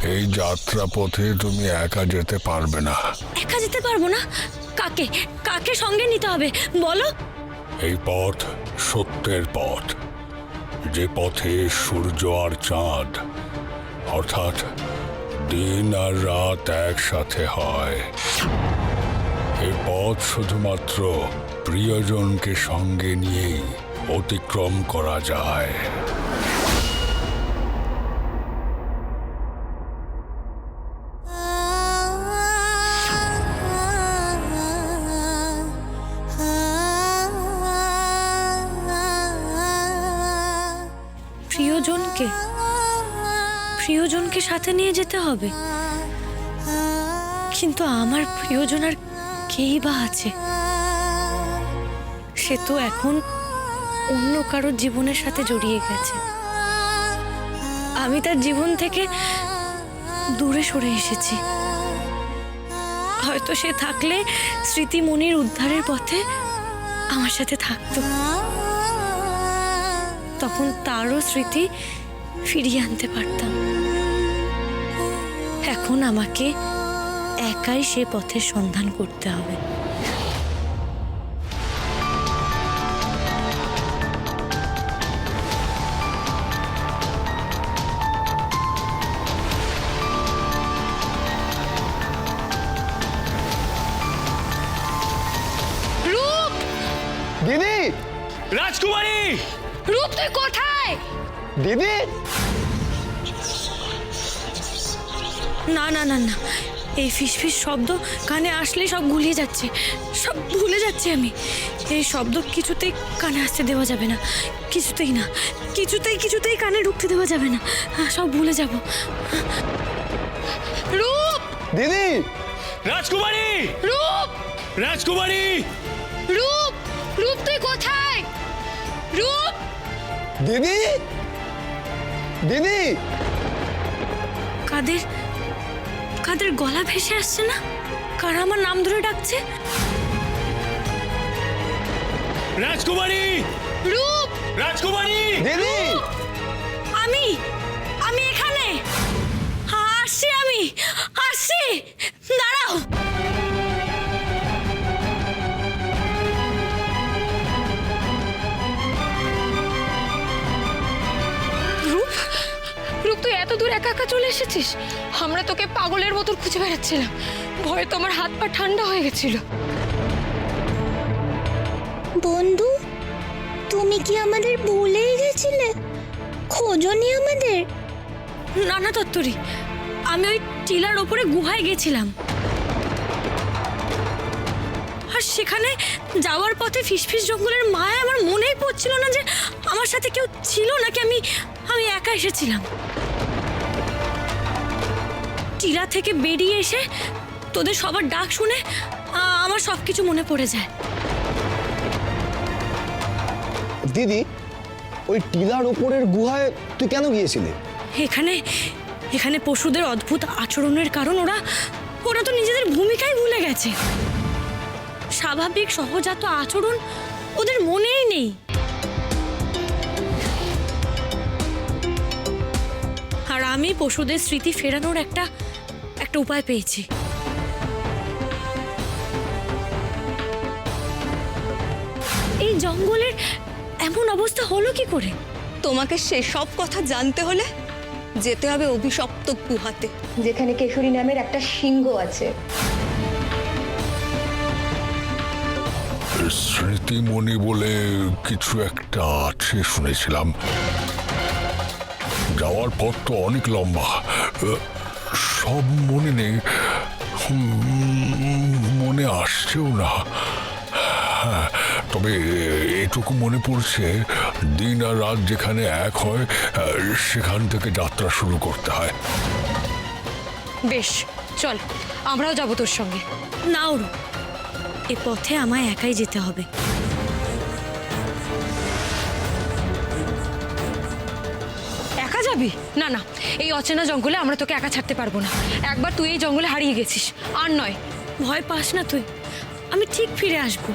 এই যাত্রা পথে তুমি একা যেতে পারবে না। একা যেতে পারবো না? কাকে কাকে সঙ্গে নিতে হবে বলো? এই পথ সত্যের পথ, যে পথে সূর্য আর চাঁদ অর্থাৎ দিন আর রাত একসাথে হয়। এই পথ শুধুমাত্র প্রিয়জনকে সঙ্গে নিয়েই অতিক্রম করা যায়। প্রিয়জনকে সাথে নিয়ে যেতে হবে, কিন্তু আমার প্রিয়জন আর কেই বা আছে? সে তো এখন অন্য কারোর জীবনের সাথে জড়িয়ে গেছে। আমি তার জীবন থেকে দূরে সরে এসেছি। হয়তো সে থাকলে স্মৃতিমণির উদ্ধারের পথে আমার সাথে থাকতো, তখন তারও স্মৃতি ফিরিয়ে আনতে পারতাম। এখন আমাকে একাই সে পথের সন্ধান করতে হবে। রূপ! দিদি! রাজকুমারী! রূপ, তুই কোথায়? দিদি! না না না না, এই ফিসফিস শব্দ কানে আসলে সব গুলিয়ে যাচ্ছে, সব ভুলে যাচ্ছি আমি। এই শব্দ কিছুতেই কানে আসতে দেওয়া যাবে না, কিছুতেই না, কিছুতেই কানে ঢুকতে দেওয়া যাবে না, সব ভুলে যাব। রূপ! দিদি! রাজকুমারী! রূপ! রাজকুমারী! রূপ! রূপ, তুই কোথায়? রূপ! দিদি! দিদি! কাদের গলা ভেসে আসছে না? কারা আমার নাম ধরে ডাকছে? রাজকুমারী! রূপ! রাজকুমারী! দিদি! আমি এখানে আসছি, আমি আসছি, দাঁড়াও। রূপ, রূপ, তুই এত দূর একা একা চলে এসেছিস? আমরা তোকে পাগলের মতো খুঁজে বেড়াচ্ছিলাম, ভয়ে তো আমার হাত পা ঠান্ডা হয়ে গেছিল। বন্ধু, তুমি কি আমাদের ভুলেই গেছিলে? খোঁজনি আমাদের? না না তত্তরি, আমি ওই টিলার ওপরে গুহায় গেছিলাম, আর সেখানে যাওয়ার পথে ফিসফিস জঙ্গলের মায়া আমার মনেই পড়ছিল না যে আমার সাথে কেউ ছিল নাকি আমি একা এসেছিলাম। টিলা থেকে বেরিয়ে এসে তোদের সবার ডাক শুনে আমার সবকিছু মনে পড়ে যায়। দিদি, ওই টিলার ওপরের গুহায় তুই কেন গিয়েছিলি? এখানে পশুদের অদ্ভুত আচরণের কারণ ওরা তো নিজেদের ভূমিকাই ভুলে গেছে। স্বাভাবিক সহজাত আচরণ ওদের মনেই নেই। আর আমি পশুদের স্মৃতি ফেরানোর একটা উপায় পেয়েছি। এই জঙ্গলের এমন অবস্থা হলো কি করে? তোমাকে সেসব কথা জানতে হলে যেতে হবে অভিশপ্ত গুহাতে, যেখানে কেশরী নামের একটা সিংহ আছে। স্মৃতিমণি বলে কিছু একটা আছে শুনেছিলাম। যাওয়ার পথ তো অনেক লম্বা, সব মনে নেই, মনে আসছেও না। তবে এটুকু মনে পড়ছে, দিন আর রাত যেখানে এক হয় সেখান থেকে যাত্রা শুরু করতে হয়। বেশ, চল, আমরাও যাবো তোর সঙ্গে। না ওরু, এ পথে আমায় একাই যেতে হবে। একা যাবি? না না, এই অচেনা জঙ্গলে আমরা তোকে একা ছাড়তে পারবো না। একবার তুই এই জঙ্গলে হারিয়ে গেছিস, আর নয়। ভয় পাস না তুই, আমি ঠিক ফিরে আসবো,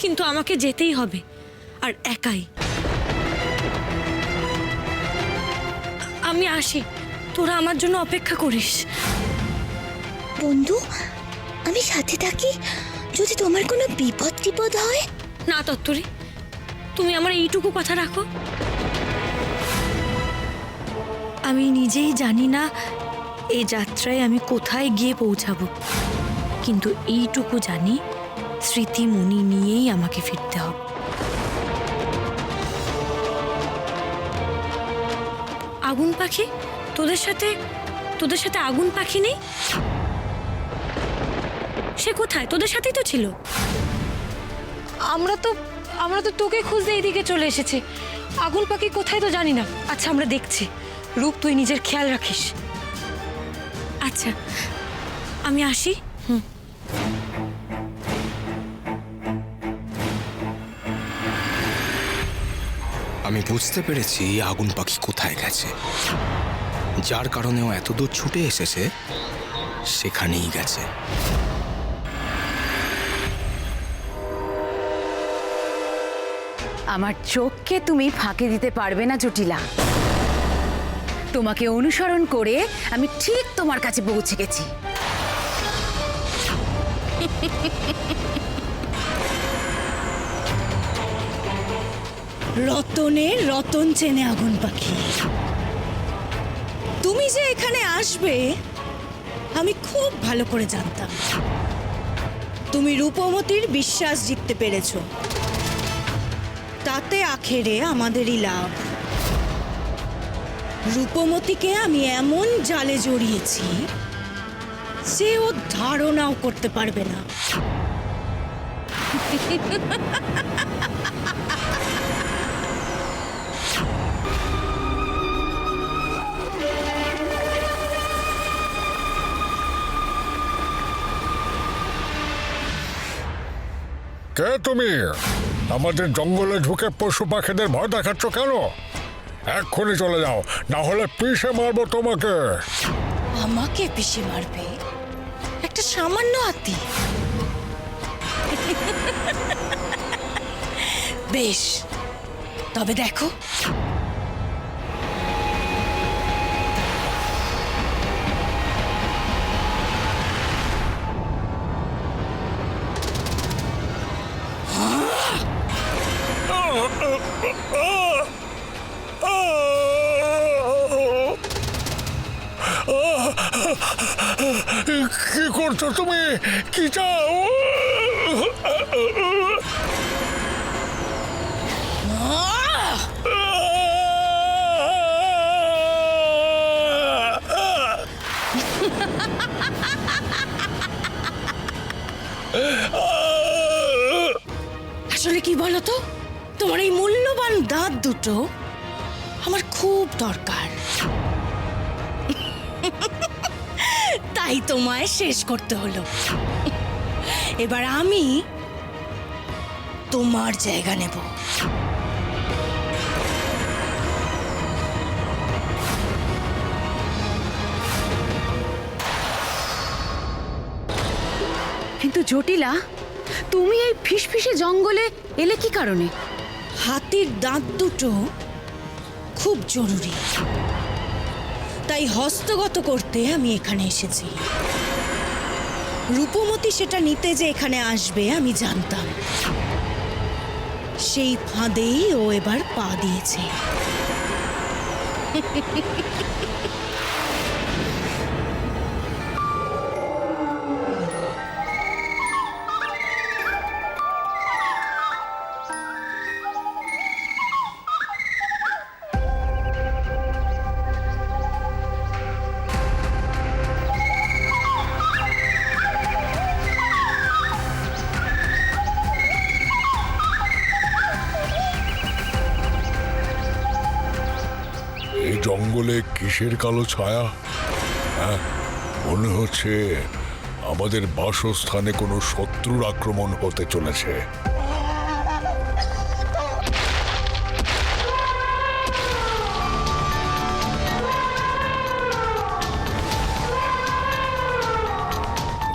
কিন্তু আমাকে যেতেই হবে, আর একাই। আমি আসি, তোরা আমার জন্য অপেক্ষা করিস। বন্ধু, আমি সাথে থাকি যদি তোমার কোনো বিপদ টিপদ হয়। না তত্তরি, তুমি আমার এইটুকু কথা রাখো। আমি নিজেই জানি না এই যাত্রায় আমি কোথায় গিয়ে পৌঁছাবো, কিন্তু এইটুকু জানি স্মৃতিমণি নিয়েই আমাকে ফিরতে হবে। আগুন পাখি, তোদের সাথে আগুন পাখি নেই? সে কোথায়? তোদের সাথেই তো ছিল। আমরা তো তোকে খুঁজতে এইদিকে চলে এসেছি। আগুন পাখি কোথায় তো জানি না। আচ্ছা, আমরা দেখছি। রূপ, তুই নিজের খেয়াল রাখিস। আচ্ছা, আমি আসি। আমি বুঝতে পেরেছি আগুন পাখি কোথায় গেছে। যার কারণেও এত দূর ছুটে এসেছে সেখানেই গেছে। আমার চোখকে তুমি ফাঁকি দিতে পারবে না জটিলা। তোমাকে অনুসরণ করে আমি ঠিক তোমার কাছে পৌঁছে গেছি। রতনের রতন চেনে আগুন পাখি। তুমি যে এখানে আসবে আমি খুব ভালো করে জানতাম। তুমি রূপমতির বিশ্বাস জিততে পেরেছো, তাতে আখেরে আমাদেরই লাভ। রূপমতিকে আমি এমন জালে জড়িয়েছি যে ও ধারণাও করতে পারবে না। কে তুমি? আমাদের জঙ্গলে ঢুকে পশু পাখিদের ভয় দেখাচ্ছ কেন? এক্ষুনি চলে যাও, না হলে পিষে মারবো তোমাকে। আমাকে পিষে মারবে? একটা সামান্য হাতি? বেশ, তবে দেখো। কি করছো তুমি? কি চাও? আসলে কি বলো তো, তোমার এই মূল্যবান দাঁত দুটো আমার খুব দরকার। তাই তোমায় শেষ করতে হলো। এবার আমি তোমার জায়গা নেব। কিন্তু জটিলা, তুমি এই ফিসফিসে জঙ্গলে এলে কি কারণে? হাতির দাঁত দুটো খুব জরুরি, তাই হস্তগত করতে আমি এখানে এসেছি। রূপমতি সেটা নিতে যে এখানে আসবে আমি জানতাম। সেই ফাঁদেই ও এবার পা দিয়েছে। এই জঙ্গলে কিসের কালো ছায়া? হ্যাঁ, মনে হচ্ছে আমাদের বাসস্থানে কোনো শত্রুর আক্রমণ হতে চলেছে।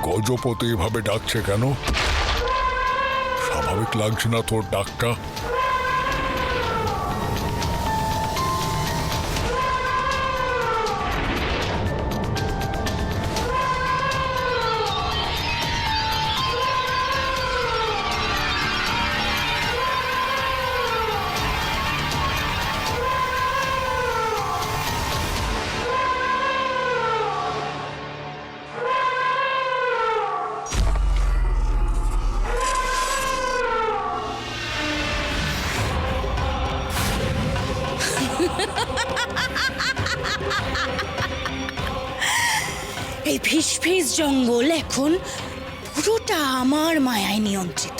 গজপতি এভাবে ডাকছে কেন? স্বাভাবিক লাগছে না তোর ডাকটা। এই ফিসফিস জঙ্গল এখন পুরোটা আমার মায়ায় নিয়ন্ত্রিত।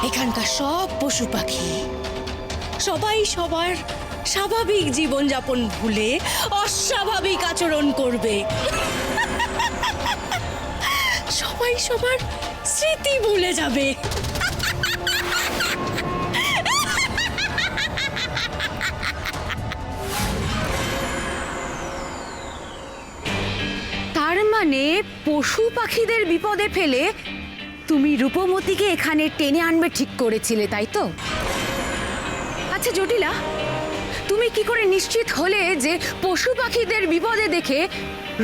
এখানকার সব পশু পাখি সবাই সবার স্বাভাবিক জীবনযাপন ভুলে অস্বাভাবিক আচরণ করবে। সবাই সবার স্মৃতি ভুলে যাবে। তার মানে পশু পাখিদের বিপদে ফেলে তুমি রূপমতিকে এখানে টেনে আনবে ঠিক করেছিলে, তাই তো? আচ্ছা জটিলা, তুমি কি করে নিশ্চিত হলে যে পশু পাখিদের বিপদে দেখে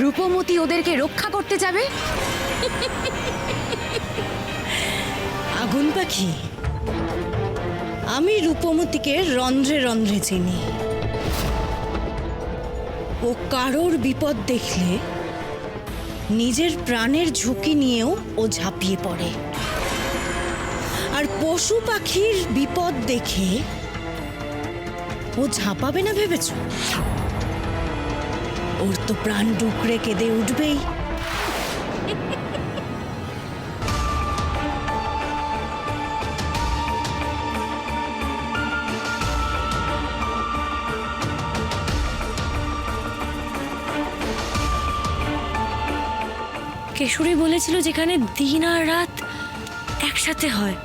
রূপমতি ওদেরকে রক্ষা করতে যাবে? আগুন পাখি, আমি রূপমতিকে রন্ধ্রে রন্ধ্রে চিনি। ও কারোর বিপদ দেখলে নিজের প্রাণের ঝুঁকি নিয়েও ও ঝাঁপিয়ে পড়ে। আর পশু পাখির বিপদ দেখে ও ঝাঁপাবে না ভেবেছ? ওর তো প্রাণ ডুকরে কেঁদে উঠবেই। কেশরী বলেছিল যেখানে দিন আর রাত একসাথে হয়,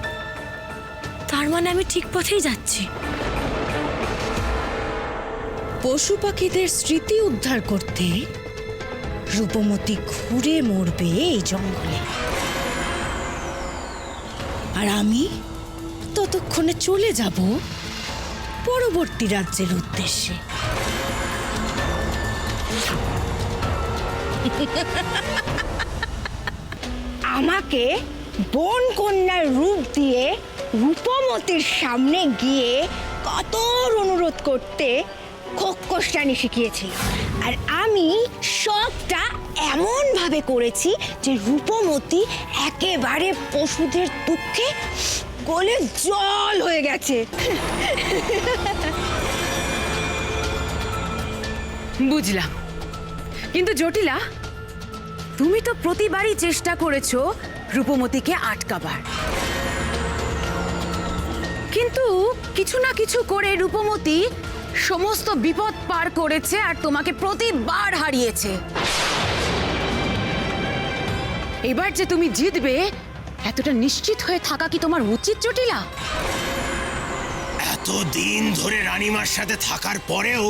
তার মানে আমি ঠিক পথেই যাচ্ছি। পশু পাখিদের স্মৃতি উদ্ধার করতে রূপমতি ঘুরে মরবে এই জঙ্গলে, আর আমি ততক্ষণে চলে যাব পরবর্তী রাজ্যের উদ্দেশ্যে। আমাকে বন কন্যার রূপ দিয়ে রূপমতির সামনে গিয়ে কত অনুরোধ করতে খোকসটানি শিখিয়েছিল, আর আমি সবটা এমন ভাবে করেছি যে রূপমতি একেবারে পশুদের দুঃখে গলে জল হয়ে গেছে। বুঝলাম, কিন্তু জটিলা, তুমি তো প্রতিবারই চেষ্টা করেছো রূপমতিকে আটকাবার, কিন্তু কিছু না কিছু করে রূপমতি সমস্ত বিপদ পার করেছে আর তোমাকে প্রতিবার হারিয়েছে। এবার যে তুমি জিতবে এতটা নিশ্চিত হয়ে থাকা কি তোমার উচিত জটিলা? এতদিন ধরে রানীমার সাথে থাকার পরেও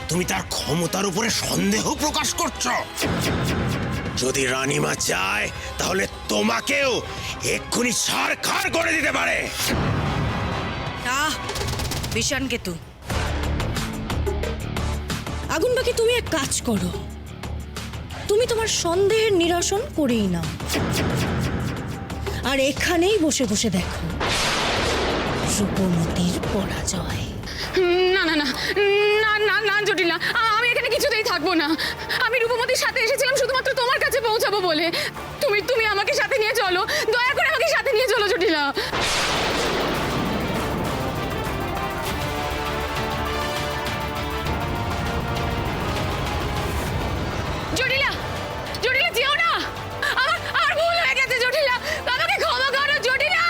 তুমি তার ক্ষমতার উপরে সন্দেহ প্রকাশ করছো। যদি রানীমা চায় তাহলে তোমাকেও এক্ষুনি ছারখার করে দিতে পারে। বিষান কেতু, আগুন পাখি, তুমি এক কাজ করো, তুমি তোমার সন্দেহের নিরসন করেই নাও, আর এখানেই বসে বসে দেখো রূপমতির পরাজয়। না না না না না না জটিলা, আমি এখানে কিছুতেই থাকবো না। আমি রূপমতির সাথে এসেছিলাম শুধুমাত্র তোমার কাছে পৌঁছাবো বলে। তুমি তুমি আমাকে সাথে নিয়ে চলো, দয়া করে আমাকে সাথে নিয়ে চলো জটিলা। জটিলা, জটিলা যেও না, আমার ভুল হয়ে গেছে জটিলা, আমাকে ক্ষমা করো জটিলা।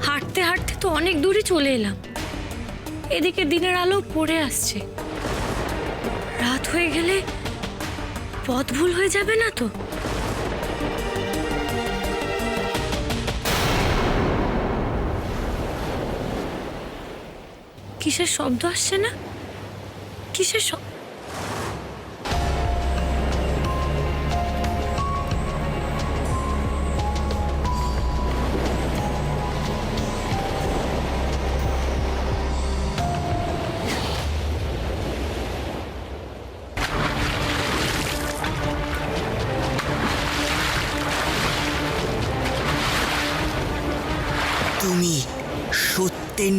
হাঁটতে হাঁটতে তো অনেক দূরে চলে এলাম, এদিকে দিনের আলো পড়ে আসছে। রাত হয়ে গেলে পথ ভুল হয়ে যাবে না তো? কিসের শব্দ আসছে না? কিসের শব্দ?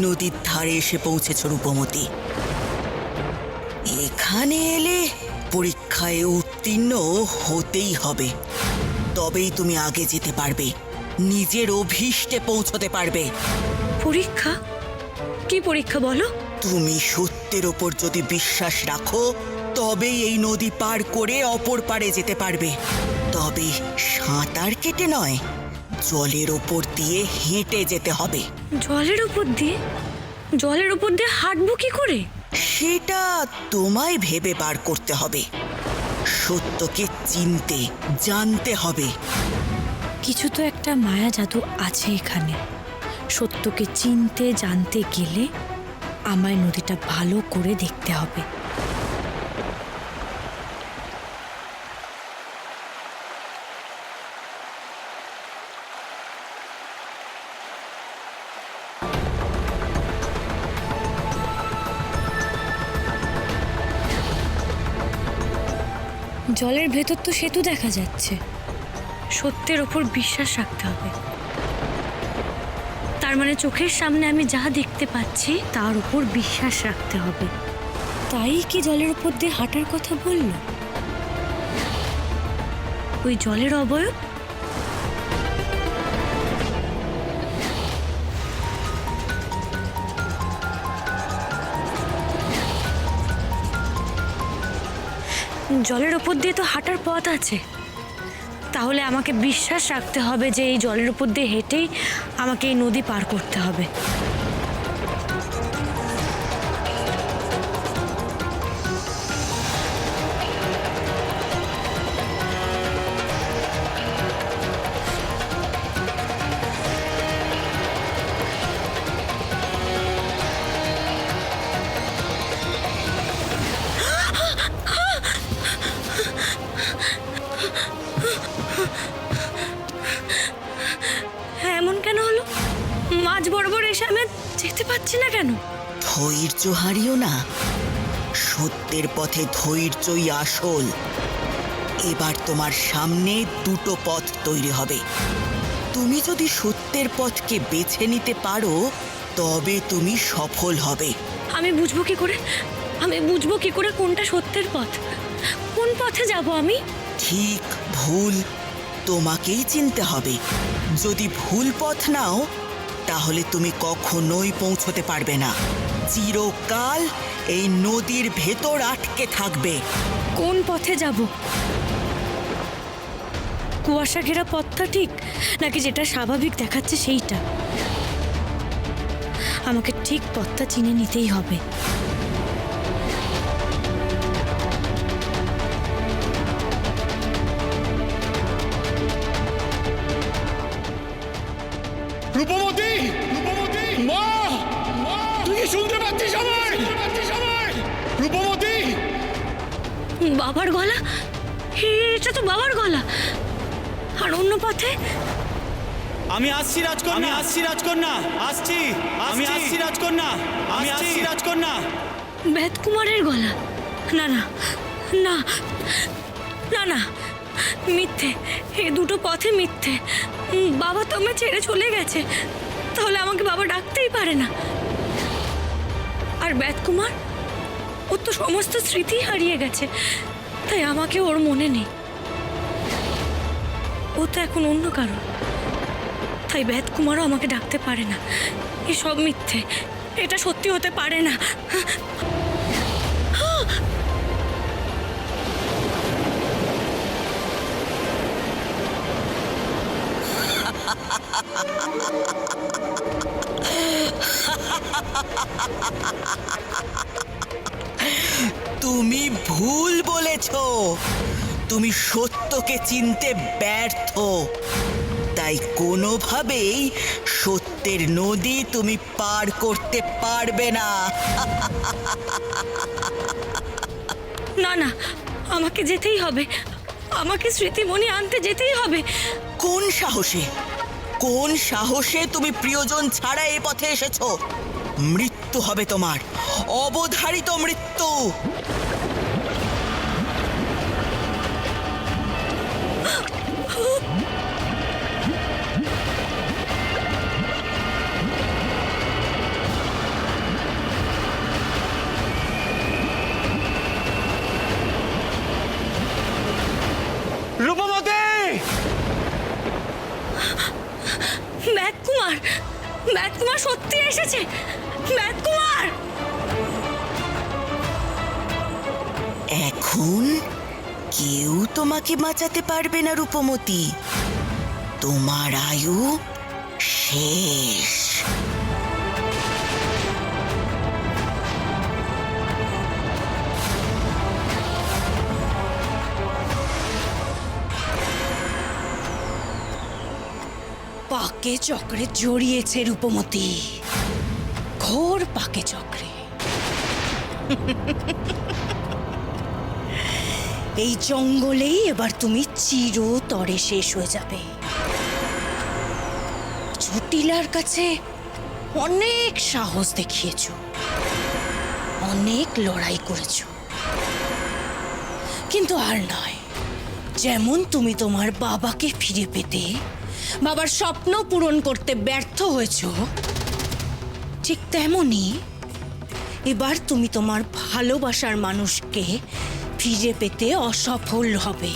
নদীর ধারে এসে পৌঁছেছ রূপমতি। এখানে এলে পরীক্ষায় উত্তীর্ণ হতেই হবে, তবেই তুমি আগে যেতে পারবে, নিজের অভীষ্টে পৌঁছতে পারবে। পরীক্ষা? কি পরীক্ষা বলো? তুমি সত্যের ওপর যদি বিশ্বাস রাখো তবেই এই নদী পার করে অপর পারে যেতে পারবে। তবে সাঁতার কেটে নয়, জলের ওপর দিয়ে হেঁটে যেতে হবে। জলের উপর দিয়ে? জলের উপর দিয়ে হাঁটবো কি করে? সেটা তোমায় ভেবে বার করতে হবে। সত্যকে চিনতে জানতে হবে। কিছু তো একটা মায়া জাদু আছে এখানে। সত্যকে চিনতে জানতে গেলে আমায় নদীটা ভালো করে দেখতে হবে। জলের ভেতর তো সেতু দেখা যাচ্ছে। সত্যের ওপর বিশ্বাস রাখতে হবে। তার মানে চোখের সামনে আমি যা দেখতে পাচ্ছি তার উপর বিশ্বাস রাখতে হবে। তাই কি জলের উপর দিয়ে হাঁটার কথা বলল? ওই জলের অবয়ব? জলের উপর দিয়ে তো হাঁটার পথ আছে। তাহলে আমাকে বিশ্বাস রাখতে হবে যে এই জলের উপর দিয়ে হেঁটেই আমাকে এই নদী পার করতে হবে। এমন কেন হলো? মাঝ বরাবর এসে আমি যেতে পারছি না কেন? ধৈর্য হারিও না। সত্যের পথে ধৈর্যই আসল। এবার তোমার সামনে দুটো পথ তৈরি হবে। তুমি যদি সত্যের পথকে বেছে নিতে পারো তবে তুমি সফল হবে। আমি বুঝবো কি করে? আমি বুঝবো কি করে কোনটা সত্যের পথ? কোন পথে যাব আমি? ঠিক ভুল তোমাকেই চিনতে হবে। যদি ভুল পথ নাও তাহলে তুমি কখনোই পৌঁছতে পারবে না। চিরকাল এই নদীর ভেতর আটকে থাকবে। কোন পথে যাব? কুয়াশা ঘেরা পথটা ঠিক, নাকি যেটা স্বাভাবিক দেখাচ্ছে সেইটা? আমাকে ঠিক পথটা চিনে নিতেই হবে। রূপমতি! রূপমতি! মা! তুই কি শুনতে পাচ্ছিস আমায়? রূপমতি! বাবার গলা? এটা তো বাবার গলা। আর অন্য পথে? আমি আসছি রাজকন্যা, আসছি রাজকন্যা, আসছি, আমি আসছি রাজকন্যা, আমি আসছি রাজকন্যা। বেদকুমারের গলা? না না না না না, মিথ্যে। এই দুটো পথে মিথ্যে। বাবা তো আমায় ছেড়ে চলে গেছে, তাহলে আমাকে বাবা ডাকতেই পারে না। আর বেদকুমার, ওর তো সমস্ত স্মৃতি হারিয়ে গেছে, তাই আমাকে ওর মনে নেই। ও তো এখন অন্য কারণ, তাই বেদকুমারও আমাকে ডাকতে পারে না। এসব মিথ্যে, এটা সত্যি হতে পারে না। তুমি ভুল বলেছ। তুমি সত্যকে চিনতে ব্যর্থ, তাই কোনোভাবেই সত্যের নদী তুমি পার করতে পারবে না। না না, আমাকে যেতেই হবে। আমাকে স্মৃতিমণি আনতে যেতেই হবে। কোন সাহসে, কোন সাহসে তুমি প্রিয়জন ছাড়া এ পথে এসেছো? মৃত্যু হবে তোমার, অবধারিত মৃত্যু। এখন কেউ তোমাকে বাঁচাতে পারবে না রূপমতি। তোমার আয়ু শেষ। পাকে চক্রে জড়িয়েছে রূপমতি, ঘোর পাকে চক্রে। এই জঙ্গলেই এবার তুমি চিরতরে শেষ হয়ে যাবে। জটিলার কাছে অনেক সাহস দেখিয়েছো, অনেক লড়াই করেছো, কিন্তু আর নয়। যেমন তুমি তোমার বাবাকে ফিরে পেতে, বাবার স্বপ্ন পূরণ করতে ব্যর্থ হয়েছ, ঠিক তেমনই এবার তুমি তোমার ভালোবাসার মানুষকে ফিরে পেতে অসফল হবে।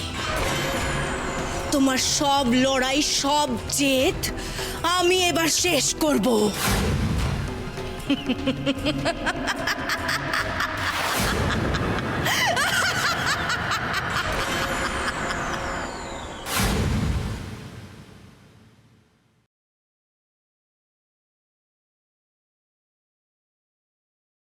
তোমার সব লড়াই, সব জেদ আমি এবার শেষ করব।